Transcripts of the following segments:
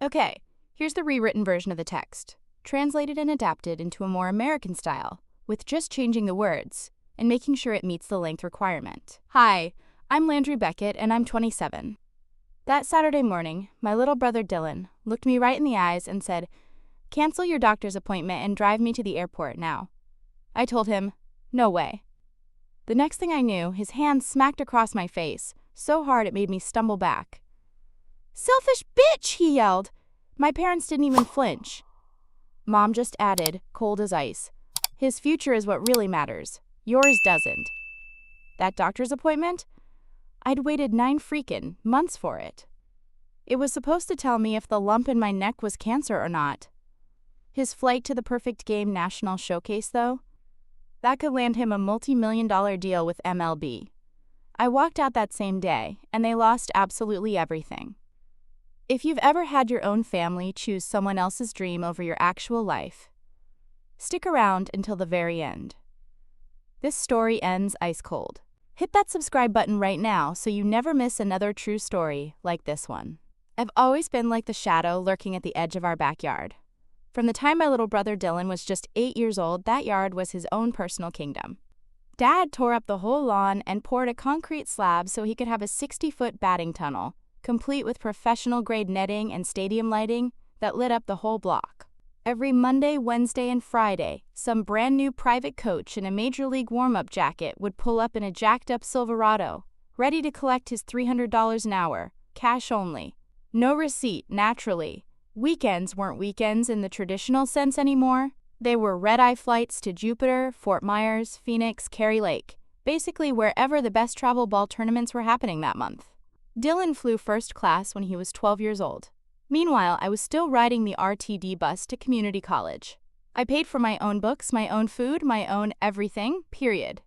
Okay, here's the rewritten version of the text, translated and adapted into a more American style, with just changing the words and making sure it meets the length requirement. Hi, I'm Landry Beckett and I'm 27. That Saturday morning, my little brother Dylan looked me right in the eyes and said, "Cancel your doctor's appointment and drive me to the airport now." I told him, "No way." The next thing I knew, his hand smacked across my face, so hard it made me stumble back. "Selfish bitch!" he yelled. My parents didn't even flinch. Mom just added, cold as ice, "His future is what really matters. Yours doesn't." That doctor's appointment? I'd waited 9 freaking months for it. It was supposed to tell me if the lump in my neck was cancer or not. His flight to the Perfect Game National Showcase, though? That could land him a multi-million-dollar deal with MLB. I walked out that same day, and they lost absolutely everything. If you've ever had your own family choose someone else's dream over your actual life, stick around until the very end. This story ends ice cold. Hit that subscribe button right now so you never miss another true story like this one. I've always been like the shadow lurking at the edge of our backyard. From the time my little brother Dylan was just 8 years old, that yard was his own personal kingdom. Dad tore up the whole lawn and poured a concrete slab so he could have a 60-foot batting tunnel, complete with professional-grade netting and stadium lighting that lit up the whole block. Every Monday, Wednesday, and Friday, some brand new private coach in a Major League warm-up jacket would pull up in a jacked-up Silverado, ready to collect his $300 an hour, cash only. No receipt, naturally. Weekends weren't weekends in the traditional sense anymore. They were red-eye flights to Jupiter, Fort Myers, Phoenix, Cary Lake, basically wherever the best travel ball tournaments were happening that month. Dylan flew first class when he was 12 years old. Meanwhile, I was still riding the RTD bus to community college. I paid for my own books, my own food, my own everything, period.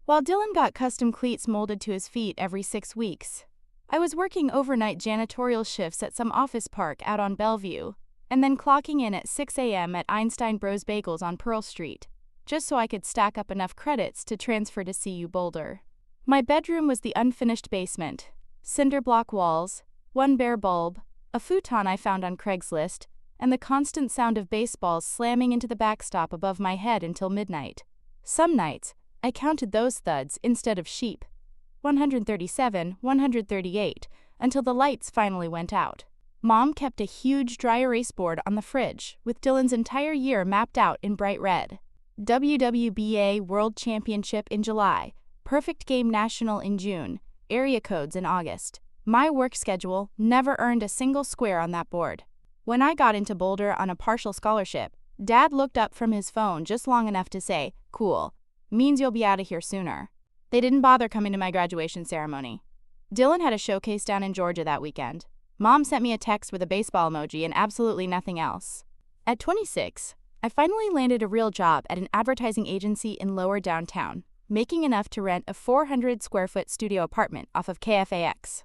While Dylan got custom cleats molded to his feet every 6 weeks, I was working overnight janitorial shifts at some office park out on Bellevue, and then clocking in at 6 a.m. at Einstein Bros Bagels on Pearl Street, just so I could stack up enough credits to transfer to CU Boulder. My bedroom was the unfinished basement, cinder block walls, one bare bulb, a futon I found on Craigslist, and the constant sound of baseballs slamming into the backstop above my head until midnight. Some nights, I counted those thuds instead of sheep. 137, 138, until the lights finally went out. Mom kept a huge dry erase board on the fridge with Dylan's entire year mapped out in bright red. WWBA World Championship in July, Perfect Game National in June, area codes in August. My work schedule never earned a single square on that board. When I got into Boulder on a partial scholarship, Dad looked up from his phone just long enough to say, "Cool, means you'll be out of here sooner." They didn't bother coming to my graduation ceremony. Dylan had a showcase down in Georgia that weekend. Mom sent me a text with a baseball emoji and absolutely nothing else. At 26, I finally landed a real job at an advertising agency in lower downtown, making enough to rent a 400-square-foot studio apartment off of KFAX.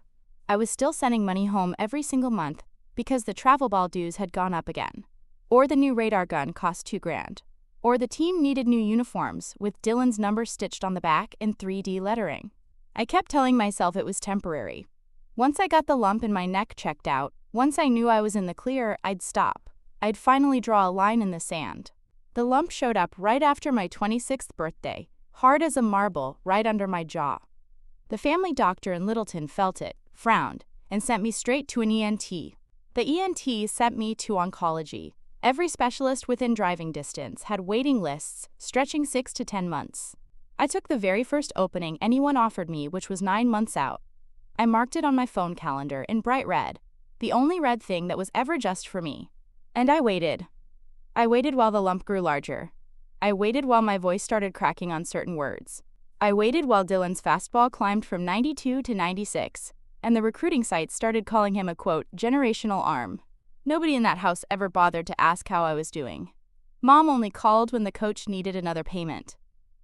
I was still sending money home every single month because the travel ball dues had gone up again, or the new radar gun cost $2,000, or the team needed new uniforms with Dylan's number stitched on the back in 3D lettering. I kept telling myself it was temporary. Once I got the lump in my neck checked out, once I knew I was in the clear, I'd stop. I'd finally draw a line in the sand. The lump showed up right after my 26th birthday, hard as a marble right under my jaw. The family doctor in Littleton felt it, frowned, and sent me straight to an ENT. The ENT sent me to oncology. Every specialist within driving distance had waiting lists stretching 6 to 10 months. I took the very first opening anyone offered me, which was 9 months out. I marked it on my phone calendar in bright red, the only red thing that was ever just for me. And I waited. I waited while the lump grew larger. I waited while my voice started cracking on certain words. I waited while Dylan's fastball climbed from 92 to 96, and the recruiting sites started calling him a, quote, generational arm. Nobody in that house ever bothered to ask how I was doing. Mom only called when the coach needed another payment.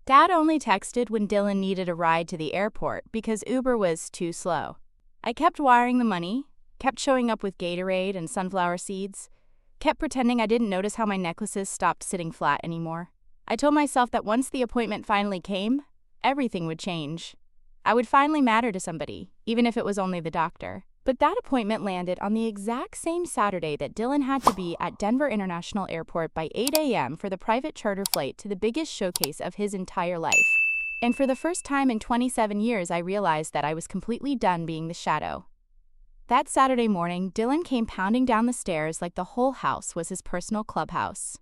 Dad only texted when Dylan needed a ride to the airport because Uber was too slow. I kept wiring the money, kept showing up with Gatorade and sunflower seeds, kept pretending I didn't notice how my necklaces stopped sitting flat anymore. I told myself that once the appointment finally came, everything would change. I would finally matter to somebody, even if it was only the doctor. But that appointment landed on the exact same Saturday that Dylan had to be at Denver International Airport by 8 a.m. for the private charter flight to the biggest showcase of his entire life. And for the first time in 27 years, I realized that I was completely done being the shadow. That Saturday morning, Dylan came pounding down the stairs like the whole house was his personal clubhouse.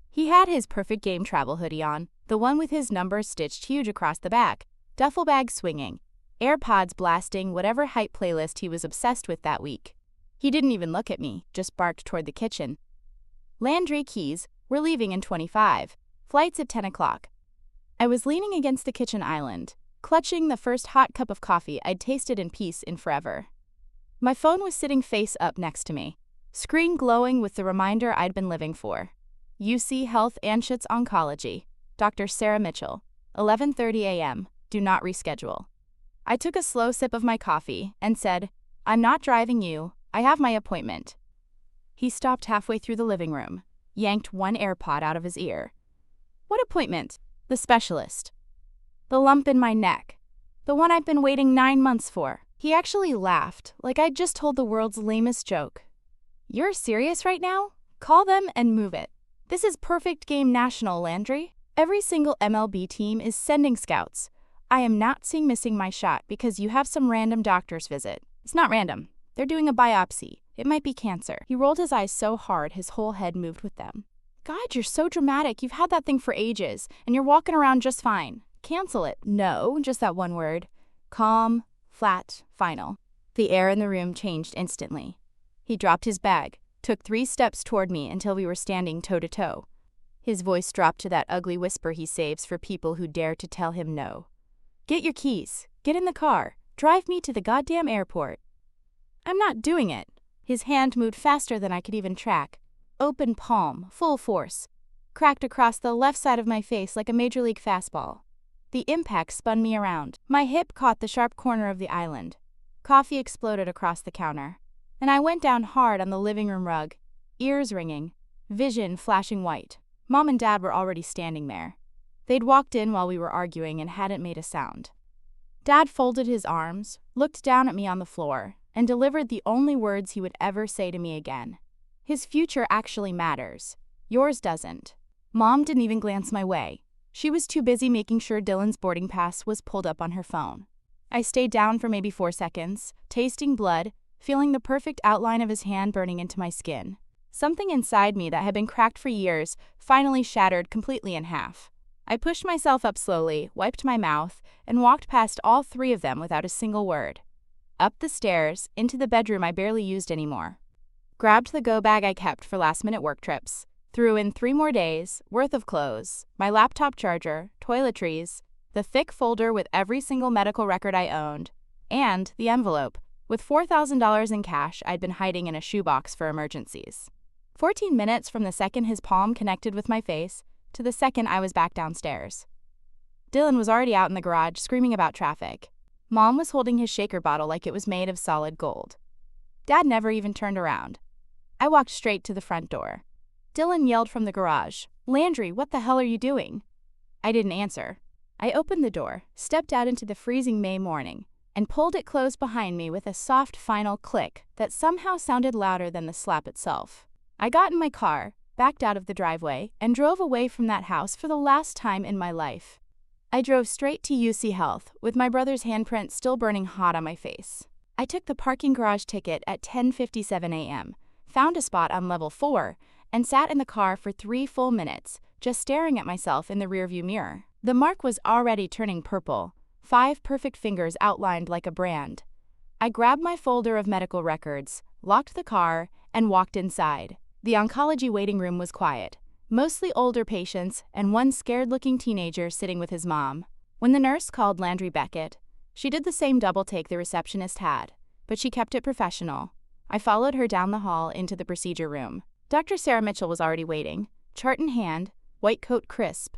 He had his perfect game travel hoodie on, the one with his number stitched huge across the back, duffel bag swinging, AirPods blasting whatever hype playlist he was obsessed with that week. He didn't even look at me, just barked toward the kitchen. Landry keys, we're leaving in 25. Flight's at 10 o'clock. I was leaning against the kitchen island, clutching the first hot cup of coffee I'd tasted in peace in forever. My phone was sitting face up next to me, screen glowing with the reminder I'd been living for. UC Health Anschutz Oncology, Dr. Sarah Mitchell, 11:30 a.m., do not reschedule. I took a slow sip of my coffee and said, I'm not driving you, I have my appointment. He stopped halfway through the living room, yanked one AirPod out of his ear. What appointment? The specialist. The lump in my neck. The one I've been waiting 9 months for. He actually laughed, like I'd just told the world's lamest joke. You're serious right now? Call them and move it. This is perfect game national, Landry. Every single MLB team is sending scouts. I am not missing my shot because you have some random doctor's visit. It's not random. They're doing a biopsy. It might be cancer. He rolled his eyes so hard his whole head moved with them. God, you're so dramatic. You've had that thing for ages, and you're walking around just fine. Cancel it. No, just that one word. Calm, flat, final. The air in the room changed instantly. He dropped his bag, took 3 steps toward me until we were standing toe-to-toe. His voice dropped to that ugly whisper he saves for people who dare to tell him no. Get your keys. Get in the car. Drive me to the goddamn airport. I'm not doing it. His hand moved faster than I could even track. Open palm, full force. Cracked across the left side of my face like a major league fastball. The impact spun me around. My hip caught the sharp corner of the island. Coffee exploded across the counter. And I went down hard on the living room rug, ears ringing, vision flashing white. Mom and Dad were already standing there. They'd walked in while we were arguing and hadn't made a sound. Dad folded his arms, looked down at me on the floor, and delivered the only words he would ever say to me again. His future actually matters. Yours doesn't. Mom didn't even glance my way. She was too busy making sure Dylan's boarding pass was pulled up on her phone. I stayed down for maybe 4 seconds, tasting blood, feeling the perfect outline of his hand burning into my skin. Something inside me that had been cracked for years finally shattered completely in half. I pushed myself up slowly, wiped my mouth, and walked past all 3 of them without a single word. Up the stairs, into the bedroom I barely used anymore. Grabbed the go bag I kept for last-minute work trips, threw in 3 more days' worth of clothes, my laptop charger, toiletries, the thick folder with every single medical record I owned, and the envelope with $4,000 in cash I'd been hiding in a shoebox for emergencies. 14 minutes from the second his palm connected with my face to the second I was back downstairs. Dylan was already out in the garage screaming about traffic. Mom was holding his shaker bottle like it was made of solid gold. Dad never even turned around. I walked straight to the front door. Dylan yelled from the garage, "Landry, what the hell are you doing?" I didn't answer. I opened the door, stepped out into the freezing May morning, and pulled it closed behind me with a soft final click that somehow sounded louder than the slap itself. I got in my car, backed out of the driveway, and drove away from that house for the last time in my life. I drove straight to UC Health, with my brother's handprint still burning hot on my face. I took the parking garage ticket at 10:57 a.m., found a spot on level 4, and sat in the car for 3 full minutes, just staring at myself in the rearview mirror. The mark was already turning purple, 5 perfect fingers outlined like a brand. I grabbed my folder of medical records, locked the car, and walked inside. The oncology waiting room was quiet, mostly older patients and one scared-looking teenager sitting with his mom. When the nurse called Landry Beckett, she did the same double take the receptionist had, but she kept it professional. I followed her down the hall into the procedure room. Dr. Sarah Mitchell was already waiting, chart in hand, white coat crisp.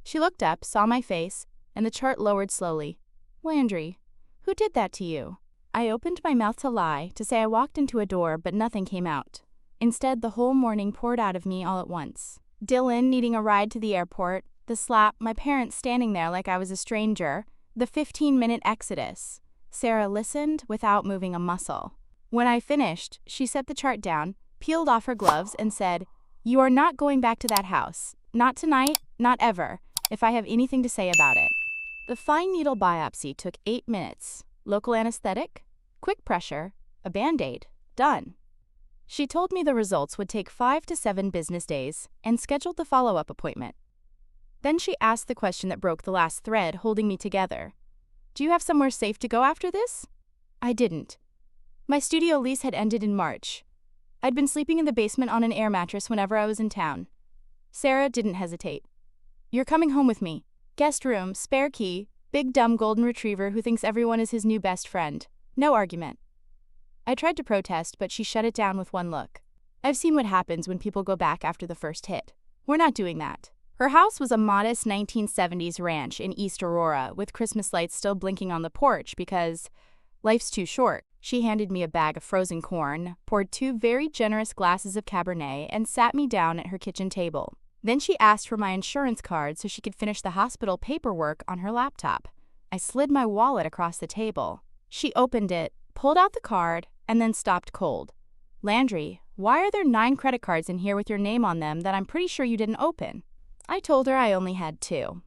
She looked up, saw my face, and the chart lowered slowly. "Landry, who did that to you?" I opened my mouth to lie, to say I walked into a door, but nothing came out. Instead, the whole morning poured out of me all at once. Dylan needing a ride to the airport, the slap, my parents standing there like I was a stranger, the 15-minute exodus. Sarah listened without moving a muscle. When I finished, she set the chart down, peeled off her gloves, and said, "You are not going back to that house. Not tonight, not ever, if I have anything to say about it." The fine needle biopsy took 8 minutes. Local anesthetic, quick pressure, a Band-Aid, done. She told me the results would take 5 to 7 business days and scheduled the follow-up appointment. Then she asked the question that broke the last thread holding me together. "Do you have somewhere safe to go after this?" I didn't. My studio lease had ended in March. I'd been sleeping in the basement on an air mattress whenever I was in town. Sarah didn't hesitate. "You're coming home with me. Guest room, spare key, big dumb golden retriever who thinks everyone is his new best friend. No argument." I tried to protest, but she shut it down with one look. "I've seen what happens when people go back after the first hit. We're not doing that." Her house was a modest 1970s ranch in East Aurora with Christmas lights still blinking on the porch because life's too short. She handed me a bag of frozen corn, poured 2 very generous glasses of Cabernet, and sat me down at her kitchen table. Then she asked for my insurance card so she could finish the hospital paperwork on her laptop. I slid my wallet across the table. She opened it, pulled out the card, and then stopped cold. "Landry, why are there 9 credit cards in here with your name on them that I'm pretty sure you didn't open?" I told her I only had 2.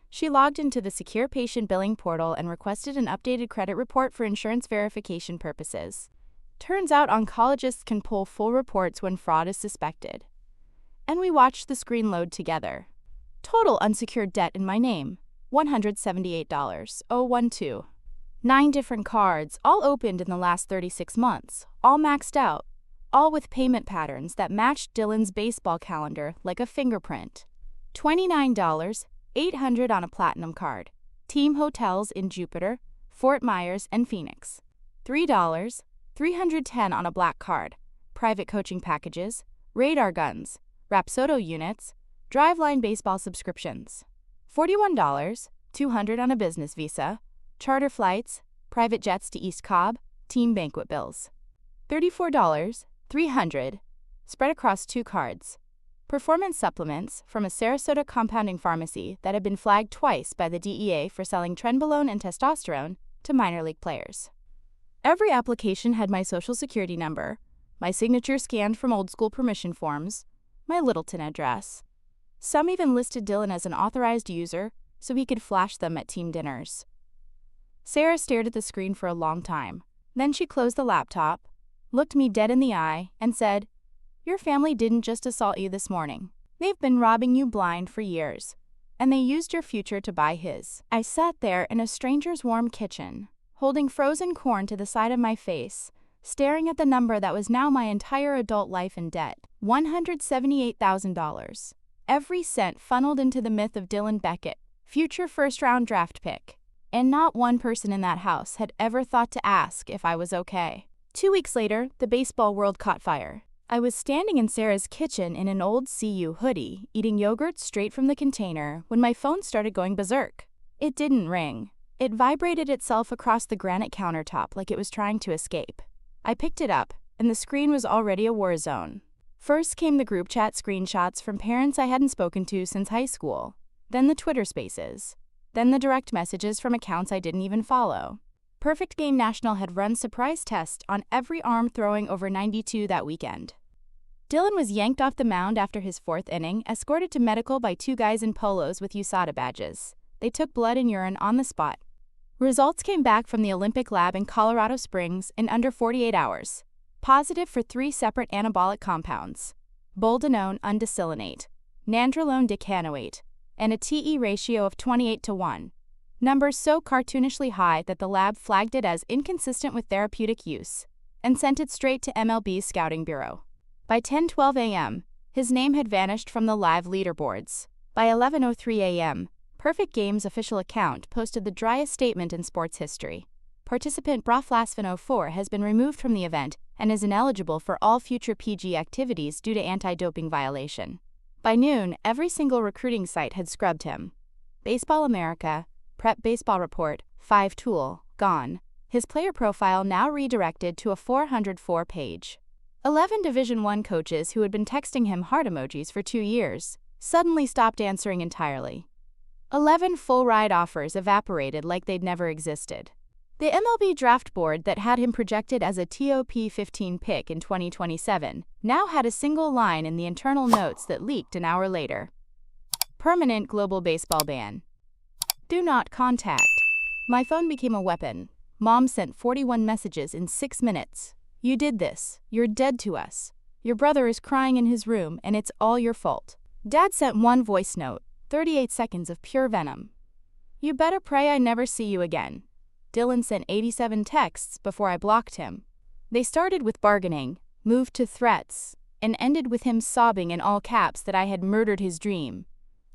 She logged into the secure patient billing portal and requested an updated credit report for insurance verification purposes. Turns out oncologists can pull full reports when fraud is suspected. And we watched the screen load together. Total unsecured debt in my name, $178.012. 9 different cards, all opened in the last 36 months, all maxed out, all with payment patterns that matched Dylan's baseball calendar like a fingerprint. $29.800 on a platinum card. Team hotels in Jupiter, Fort Myers, and Phoenix. $3.310 on a black card. Private coaching packages, radar guns, Rapsodo units, Driveline baseball subscriptions. $41.200 on a business visa, charter flights, private jets to East Cobb, team banquet bills. $34.300 spread across 2 cards. Performance supplements from a Sarasota compounding pharmacy that had been flagged twice by the DEA for selling trenbolone and testosterone to minor league players. Every application had my social security number, my signature scanned from old school permission forms, my Littleton address. Some even listed Dylan as an authorized user so he could flash them at team dinners. Sarah stared at the screen for a long time. Then she closed the laptop, looked me dead in the eye, and said, "Your family didn't just assault you this morning. They've been robbing you blind for years, and they used your future to buy his." I sat there in a stranger's warm kitchen, holding frozen corn to the side of my face, staring at the number that was now my entire adult life in debt, $178,000. Every cent funneled into the myth of Dylan Beckett, future first-round draft pick. And not one person in that house had ever thought to ask if I was okay. 2 weeks later, the baseball world caught fire. I was standing in Sarah's kitchen in an old CU hoodie, eating yogurt straight from the container, when my phone started going berserk. It didn't ring. It vibrated itself across the granite countertop like it was trying to escape. I picked it up, and the screen was already a war zone. First came the group chat screenshots from parents I hadn't spoken to since high school, then the Twitter Spaces, then the direct messages from accounts I didn't even follow. Perfect Game National had run surprise tests on every arm throwing over 92 that weekend. Dylan was yanked off the mound after his 4th inning, escorted to medical by 2 guys in polos with USADA badges. They took blood and urine on the spot. Results came back from the Olympic lab in Colorado Springs in under 48 hours. Positive for 3 separate anabolic compounds: boldenone undecillinate, nandrolone decanoate, and a TE ratio of 28:1. Numbers so cartoonishly high that the lab flagged it as inconsistent with therapeutic use and sent it straight to MLB's scouting bureau. By 10:12 a.m., his name had vanished from the live leaderboards. By 11:03 a.m., Perfect Game's official account posted the driest statement in sports history. Participant Broflasfin04 has been removed from the event and is ineligible for all future PG activities due to anti-doping violation. By noon, every single recruiting site had scrubbed him. Baseball America, Prep Baseball Report, 5-Tool, gone. His player profile now redirected to a 404 page. 11 Division I coaches who had been texting him heart emojis for 2 years suddenly stopped answering entirely. 11 full ride offers evaporated like they'd never existed. The MLB draft board that had him projected as a top 15 pick in 2027 now had a single line in the internal notes that leaked an hour later. Permanent global baseball ban. Do not contact. My phone became a weapon. Mom sent 41 messages in 6 minutes. You did this. You're dead to us. Your brother is crying in his room and it's all your fault. Dad sent one voice note, 38 seconds of pure venom. You better pray I never see you again. Dylan sent 87 texts before I blocked him. They started with bargaining, moved to threats, and ended with him sobbing in all caps that I had murdered his dream,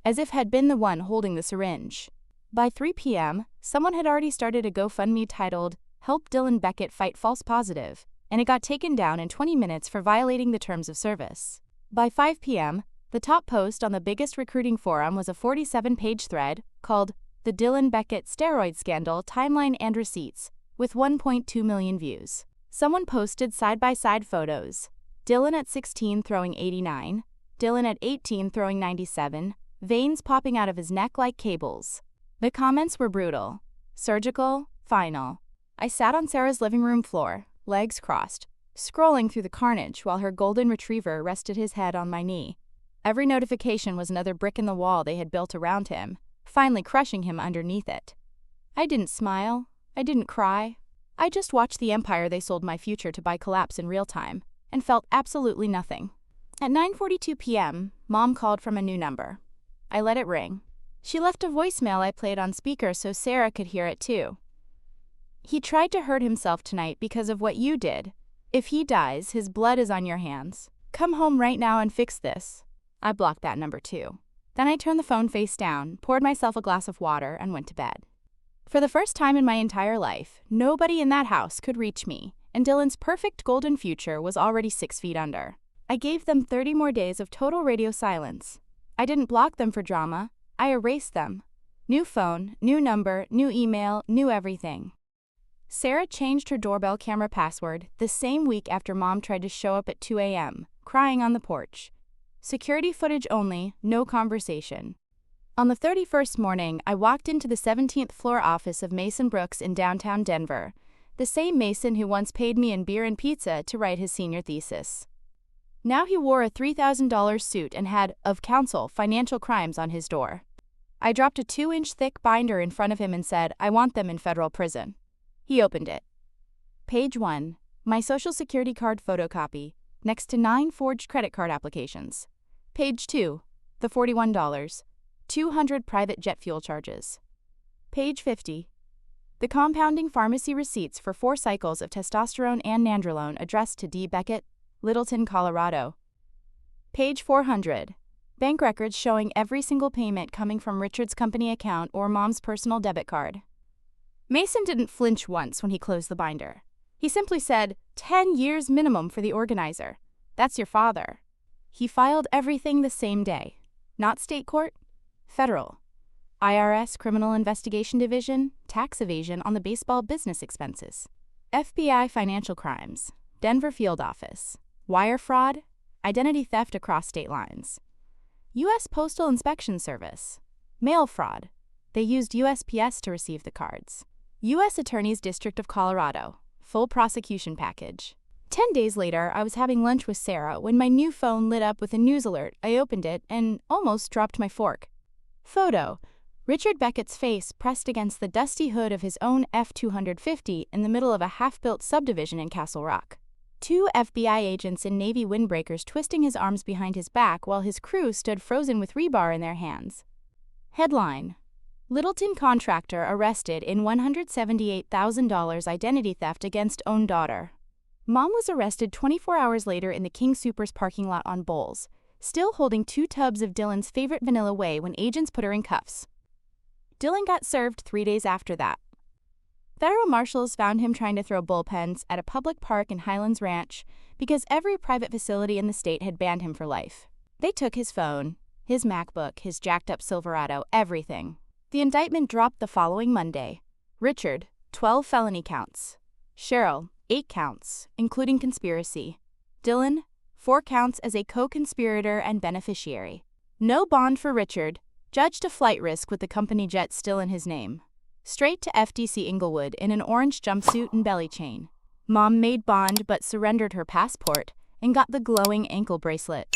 as if had been the one holding the syringe. By 3 p.m., someone had already started a GoFundMe titled, Help Dylan Beckett Fight False Positive, and it got taken down in 20 minutes for violating the terms of service. By 5 p.m., the top post on the biggest recruiting forum was a 47-page thread called The Dylan Beckett Steroid Scandal Timeline and Receipts, with 1.2 million views. Someone posted side-by-side photos. Dylan at 16 throwing 89, Dylan at 18 throwing 97, veins popping out of his neck like cables. The comments were brutal, surgical, final. I sat on Sarah's living room floor, legs crossed, scrolling through the carnage while her golden retriever rested his head on my knee. Every notification was another brick in the wall they had built around him, finally crushing him underneath it. I didn't smile. I didn't cry. I just watched the empire they sold my future to buy collapse in real time, and felt absolutely nothing. At 9:42 p.m., Mom called from a new number. I let it ring. She left a voicemail I played on speaker so Sarah could hear it too. He tried to hurt himself tonight because of what you did. If he dies, his blood is on your hands. Come home right now and fix this. I blocked that number too. Then I turned the phone face down, poured myself a glass of water, and went to bed. For the first time in my entire life, nobody in that house could reach me, and Dylan's perfect golden future was already 6 feet under. I gave them 30 more days of total radio silence. I didn't block them for drama. I erased them. New phone, new number, new email, new everything. Sarah changed her doorbell camera password the same week after Mom tried to show up at 2 a.m., crying on the porch. Security footage only, no conversation. On the 31st morning, I walked into the 17th floor office of Mason Brooks in downtown Denver, the same Mason who once paid me in beer and pizza to write his senior thesis. Now he wore a $3,000 suit and had, of counsel, financial crimes on his door. I dropped a 2-inch thick binder in front of him and said, I want them in federal prison. He opened it. Page 1, my social security card photocopy, next to 9 forged credit card applications. Page 2, the $41, 200 private jet fuel charges. Page 50, the compounding pharmacy receipts for 4 cycles of testosterone and nandrolone addressed to D. Beckett, Littleton, Colorado. Page 400, bank records showing every single payment coming from Richard's company account or Mom's personal debit card. Mason didn't flinch once when he closed the binder. He simply said, 10 years minimum for the organizer. That's your father. He filed everything the same day. Not state court, federal. IRS Criminal Investigation Division, tax evasion on the baseball business expenses. FBI financial crimes, Denver field office. Wire fraud, identity theft across state lines. U.S. Postal Inspection Service, mail fraud. They used USPS to receive the cards. U.S. Attorney's District of Colorado, full prosecution package. 10 days later, I was having lunch with Sarah when my new phone lit up with a news alert. I opened it and almost dropped my fork. Photo: Richard Beckett's face pressed against the dusty hood of his own F-250 in the middle of a half-built subdivision in Castle Rock. 2 FBI agents in navy windbreakers twisting his arms behind his back while his crew stood frozen with rebar in their hands. Headline: Littleton contractor arrested in $178,000 identity theft against own daughter. Mom was arrested 24 hours later in the King Soopers parking lot on Bowles, still holding 2 tubs of Dylan's favorite vanilla whey when agents put her in cuffs. Dylan got served 3 days after that. Federal marshals found him trying to throw bullpens at a public park in Highlands Ranch because every private facility in the state had banned him for life. They took his phone, his MacBook, his jacked-up Silverado, everything. The indictment dropped the following Monday. Richard, 12 felony counts. Cheryl, 8 counts, including conspiracy. Dylan, 4 counts as a co-conspirator and beneficiary. No bond for Richard, judged a flight risk with the company jet still in his name. straight to FDC Inglewood in an orange jumpsuit and belly chain. Mom made bond but surrendered her passport and got the glowing ankle bracelet.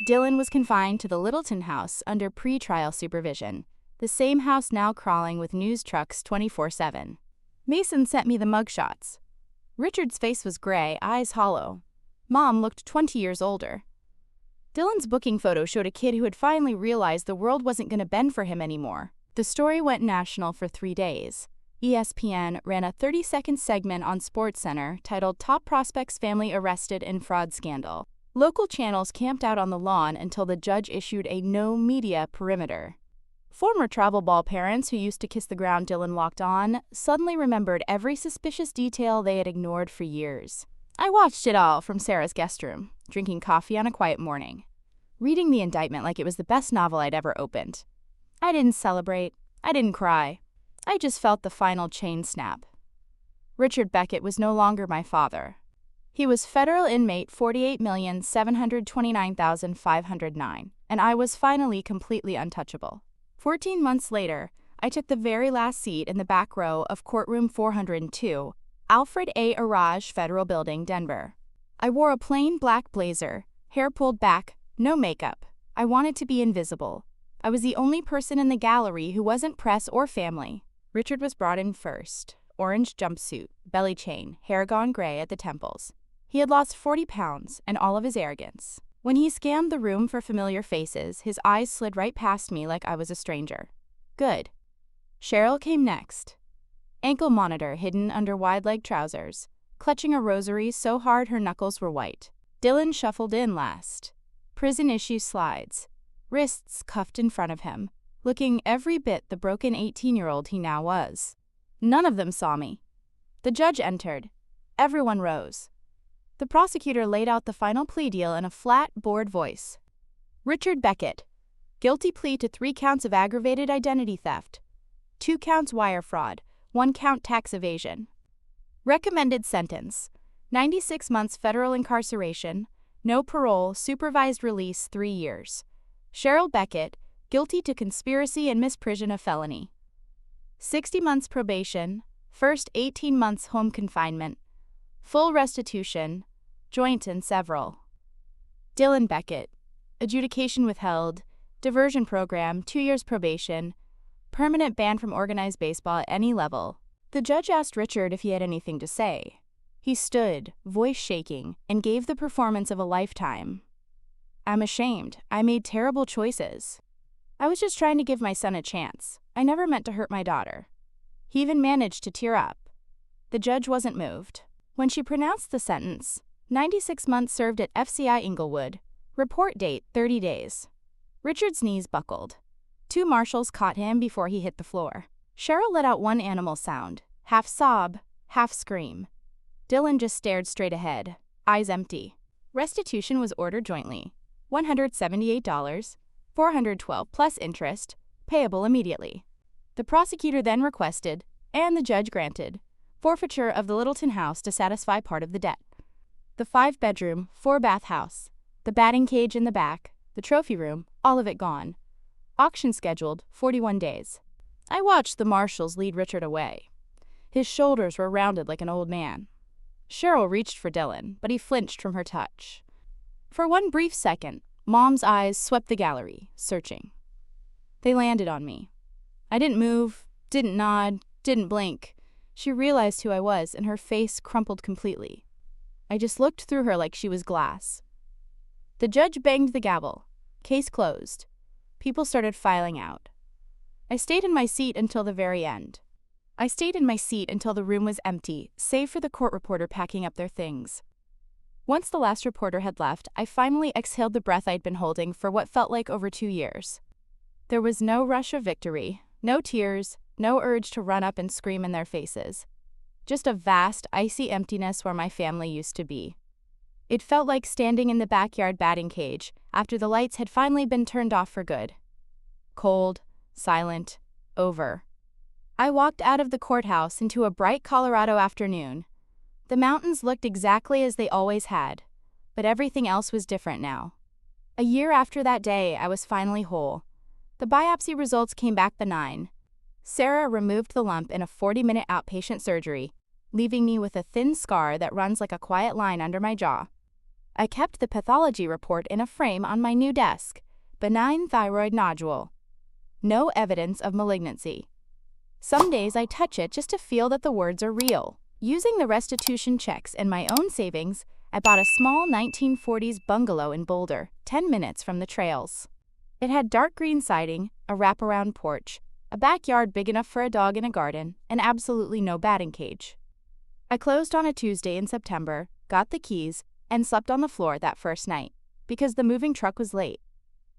Dylan was confined to the Littleton house under pre-trial supervision, the same house now crawling with news trucks 24/7. Mason sent me the mugshots. Richard's face was gray, eyes hollow. Mom looked 20 years older. Dylan's booking photo showed a kid who had finally realized the world wasn't going to bend for him anymore. The story went national for 3 days. ESPN ran a 30-second segment on SportsCenter titled Top Prospects Family Arrested in Fraud Scandal. Local channels camped out on the lawn until the judge issued a no-media perimeter. Former travel ball parents who used to kiss the ground Dylan walked on suddenly remembered every suspicious detail they had ignored for years. I watched it all from Sarah's guest room, drinking coffee on a quiet morning, reading the indictment like it was the best novel I'd ever opened. I didn't celebrate. I didn't cry. I just felt the final chain snap. Richard Beckett was no longer my father. He was federal inmate 48,729,509, and I was finally completely untouchable. 14 months later, I took the very last seat in the back row of courtroom 402, Alfred A. Araj Federal Building, Denver. I wore a plain black blazer, hair pulled back, no makeup. I wanted to be invisible. I was the only person in the gallery who wasn't press or family. Richard was brought in first. Orange jumpsuit, belly chain, hair gone gray at the temples. He had lost 40 pounds and all of his arrogance. When he scanned the room for familiar faces, his eyes slid right past me like I was a stranger. Good. Cheryl came next. Ankle monitor hidden under wide-leg trousers, clutching a rosary so hard her knuckles were white. Dylan shuffled in last. Prison-issue slides, wrists cuffed in front of him, looking every bit the broken 18-year-old he now was. None of them saw me. The judge entered. Everyone rose. The prosecutor laid out the final plea deal in a flat, bored voice. Richard Beckett, guilty plea to 3 counts of aggravated identity theft, 2 counts wire fraud, 1 count tax evasion. Recommended sentence, 96 months federal incarceration, no parole, supervised release 3 years. Cheryl Beckett, guilty to conspiracy and misprision of felony. 60 months probation, first 18 months home confinement, full restitution, joint and several. Dylan Beckett, adjudication withheld, diversion program, 2 years probation, permanent ban from organized baseball at any level. The judge asked Richard if he had anything to say. He stood, voice shaking, and gave the performance of a lifetime. I'm ashamed. I made terrible choices. I was just trying to give my son a chance. I never meant to hurt my daughter. He even managed to tear up. The judge wasn't moved. When she pronounced the sentence, 96 months served at FCI Inglewood, report date 30 days. Richard's knees buckled. 2 marshals caught him before he hit the floor. Cheryl let out one animal sound, half sob, half scream. Dylan just stared straight ahead, eyes empty. Restitution was ordered jointly. $178, $412 plus interest, payable immediately. The prosecutor then requested, and the judge granted, forfeiture of the Littleton house to satisfy part of the debt. The 5-bedroom, 4-bath house, the batting cage in the back, the trophy room, all of it gone. Auction scheduled, 41 days. I watched the marshals lead Richard away. His shoulders were rounded like an old man. Cheryl reached for Dylan, but he flinched from her touch. For one brief second, Mom's eyes swept the gallery, searching. They landed on me. I didn't move, didn't nod, didn't blink. She realized who I was, and her face crumpled completely. I just looked through her like she was glass. The judge banged the gavel. Case closed. People started filing out. I stayed in my seat until the very end. I stayed in my seat until the room was empty, save for the court reporter packing up their things. Once the last reporter had left, I finally exhaled the breath I'd been holding for what felt like over 2 years. There was no rush of victory, no tears, no urge to run up and scream in their faces. Just a vast, icy emptiness where my family used to be. It felt like standing in the backyard batting cage after the lights had finally been turned off for good. Cold, silent, over. I walked out of the courthouse into a bright Colorado afternoon. The mountains looked exactly as they always had, but everything else was different now. A year after that day, I was finally whole. The biopsy results came back benign. Sarah removed the lump in a 40-minute outpatient surgery, leaving me with a thin scar that runs like a quiet line under my jaw. I kept the pathology report in a frame on my new desk. Benign thyroid nodule. No evidence of malignancy. Some days I touch it just to feel that the words are real. Using the restitution checks and my own savings, I bought a small 1940s bungalow in Boulder, 10 minutes from the trails. It had dark green siding, a wraparound porch, a backyard big enough for a dog and a garden, and absolutely no batting cage. I closed on a Tuesday in September, got the keys, and slept on the floor that first night, because the moving truck was late.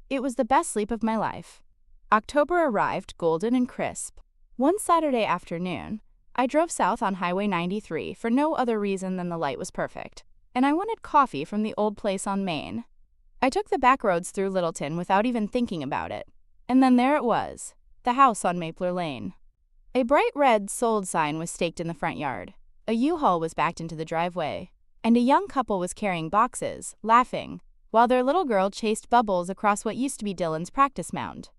It was the best sleep of my life. October arrived golden and crisp. One Saturday afternoon, I drove south on Highway 93 for no other reason than the light was perfect, and I wanted coffee from the old place on Main. I took the back roads through Littleton without even thinking about it, and then there it was, the house on Mapler Lane. A bright red sold sign was staked in the front yard, a U-Haul was backed into the driveway, and a young couple was carrying boxes, laughing, while their little girl chased Bubbles across what used to be Dylan's practice mound.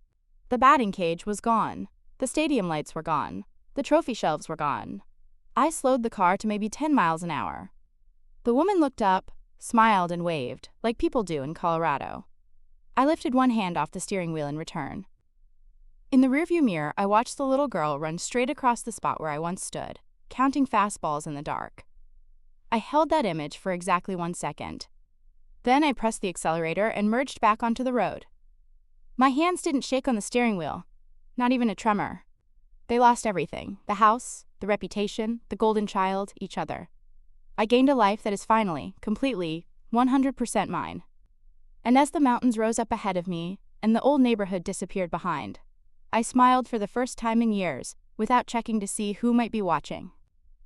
The batting cage was gone. The stadium lights were gone. The trophy shelves were gone. I slowed the car to maybe 10 miles an hour. The woman looked up, smiled and waved, like people do in Colorado. I lifted one hand off the steering wheel in return. In the rearview mirror, I watched the little girl run straight across the spot where I once stood, counting fastballs in the dark. I held that image for exactly 1 second. Then I pressed the accelerator and merged back onto the road. My hands didn't shake on the steering wheel, not even a tremor. They lost everything: the house, the reputation, the golden child, each other. I gained a life that is finally, completely, 100% mine. And as the mountains rose up ahead of me and the old neighborhood disappeared behind, I smiled for the first time in years without checking to see who might be watching.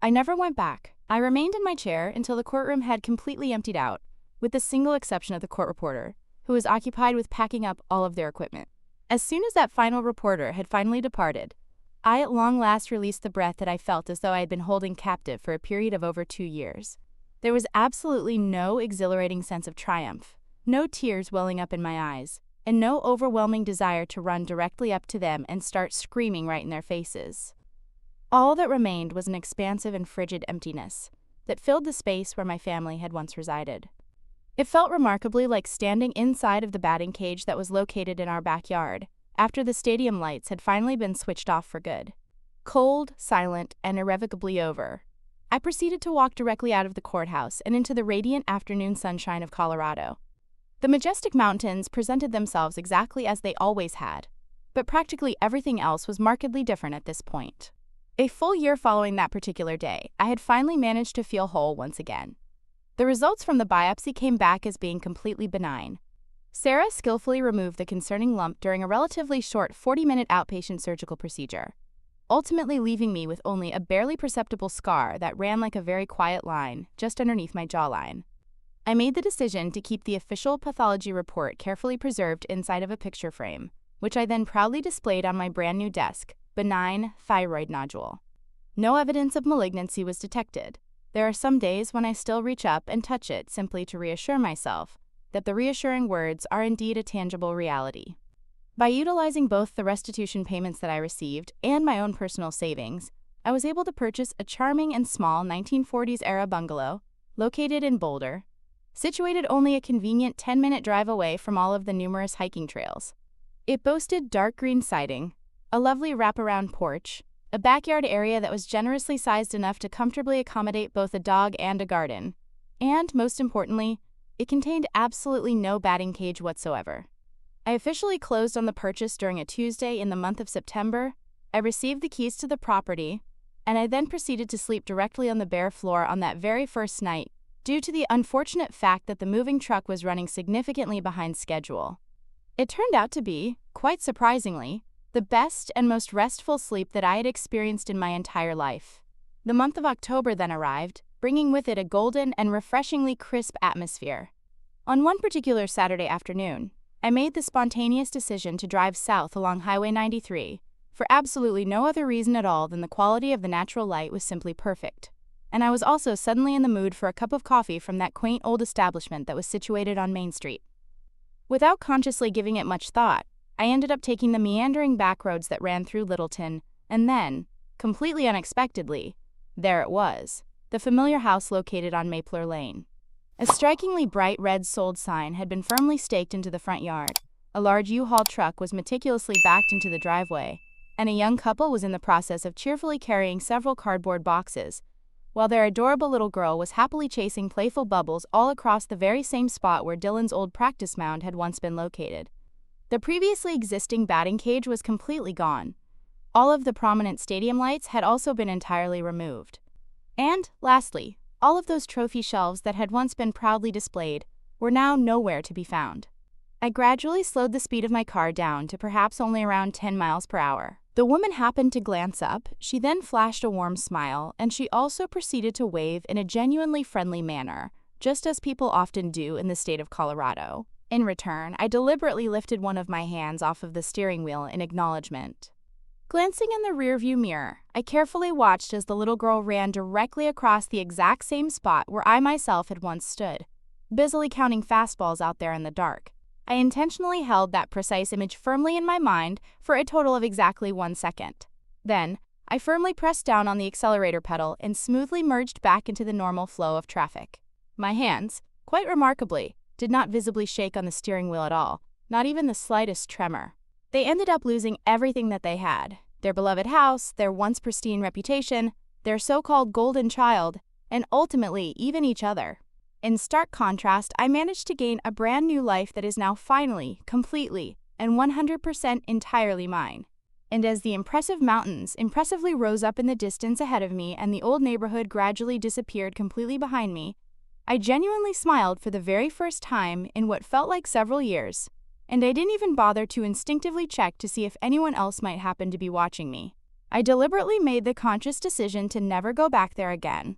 I never went back. I remained in my chair until the courtroom had completely emptied out, with the single exception of the court reporter, who was occupied with packing up all of their equipment. As soon as that final reporter had finally departed, I at long last released the breath that I felt as though I had been holding captive for a period of over 2 years. There was absolutely no exhilarating sense of triumph, no tears welling up in my eyes, and no overwhelming desire to run directly up to them and start screaming right in their faces. All that remained was an expansive and frigid emptiness that filled the space where my family had once resided. It felt remarkably like standing inside of the batting cage that was located in our backyard, after the stadium lights had finally been switched off for good. Cold, silent, and irrevocably over, I proceeded to walk directly out of the courthouse and into the radiant afternoon sunshine of Colorado. The majestic mountains presented themselves exactly as they always had, but practically everything else was markedly different at this point. A full year following that particular day, I had finally managed to feel whole once again. The results from the biopsy came back as being completely benign. Sarah skillfully removed the concerning lump during a relatively short 40-minute outpatient surgical procedure, ultimately leaving me with only a barely perceptible scar that ran like a very quiet line just underneath my jawline. I made the decision to keep the official pathology report carefully preserved inside of a picture frame, which I then proudly displayed on my brand new desk: benign thyroid nodule. No evidence of malignancy was detected. There are some days when I still reach up and touch it simply to reassure myself that the reassuring words are indeed a tangible reality. By utilizing both the restitution payments that I received and my own personal savings, I was able to purchase a charming and small 1940s-era bungalow located in Boulder, situated only a convenient 10-minute drive away from all of the numerous hiking trails. It boasted dark green siding, a lovely wraparound porch, a backyard area that was generously sized enough to comfortably accommodate both a dog and a garden, and, most importantly, it contained absolutely no batting cage whatsoever. I officially closed on the purchase during a Tuesday in the month of September. I received the keys to the property, and I then proceeded to sleep directly on the bare floor on that very first night, due to the unfortunate fact that the moving truck was running significantly behind schedule. It turned out to be, quite surprisingly, the best and most restful sleep that I had experienced in my entire life. The month of October then arrived, bringing with it a golden and refreshingly crisp atmosphere. On one particular Saturday afternoon, I made the spontaneous decision to drive south along Highway 93, for absolutely no other reason at all than the quality of the natural light was simply perfect. And I was also suddenly in the mood for a cup of coffee from that quaint old establishment that was situated on Main Street. Without consciously giving it much thought, I ended up taking the meandering back roads that ran through Littleton And then, completely unexpectedly, there it was, the familiar house located on Mapler Lane. A strikingly bright red sold sign had been firmly staked into the front yard. A large U-Haul truck was meticulously backed into the driveway, and a young couple was in the process of cheerfully carrying several cardboard boxes, while their adorable little girl was happily chasing playful bubbles all across the very same spot where Dylan's old practice mound had once been located. The previously existing batting cage was completely gone. All of the prominent stadium lights had also been entirely removed. And, lastly, all of those trophy shelves that had once been proudly displayed were now nowhere to be found. I gradually slowed the speed of my car down to perhaps only around 10 miles per hour. The woman happened to glance up, she then flashed a warm smile, and she also proceeded to wave in a genuinely friendly manner, just as people often do in the state of Colorado. In return, I deliberately lifted one of my hands off of the steering wheel in acknowledgement. Glancing in the rearview mirror, I carefully watched as the little girl ran directly across the exact same spot where I myself had once stood, busily counting fastballs out there in the dark. I intentionally held that precise image firmly in my mind for a total of exactly 1 second. Then, I firmly pressed down on the accelerator pedal and smoothly merged back into the normal flow of traffic. My hands, quite remarkably, did not visibly shake on the steering wheel at all, not even the slightest tremor. They ended up losing everything that they had: their beloved house, their once pristine reputation, their so-called golden child, and ultimately even each other. In stark contrast, I managed to gain a brand new life that is now finally, completely, and 100% entirely mine. And as the impressive mountains impressively rose up in the distance ahead of me and the old neighborhood gradually disappeared completely behind me, I genuinely smiled for the very first time in what felt like several years. And I didn't even bother to instinctively check to see if anyone else might happen to be watching me. I deliberately made the conscious decision to never go back there again.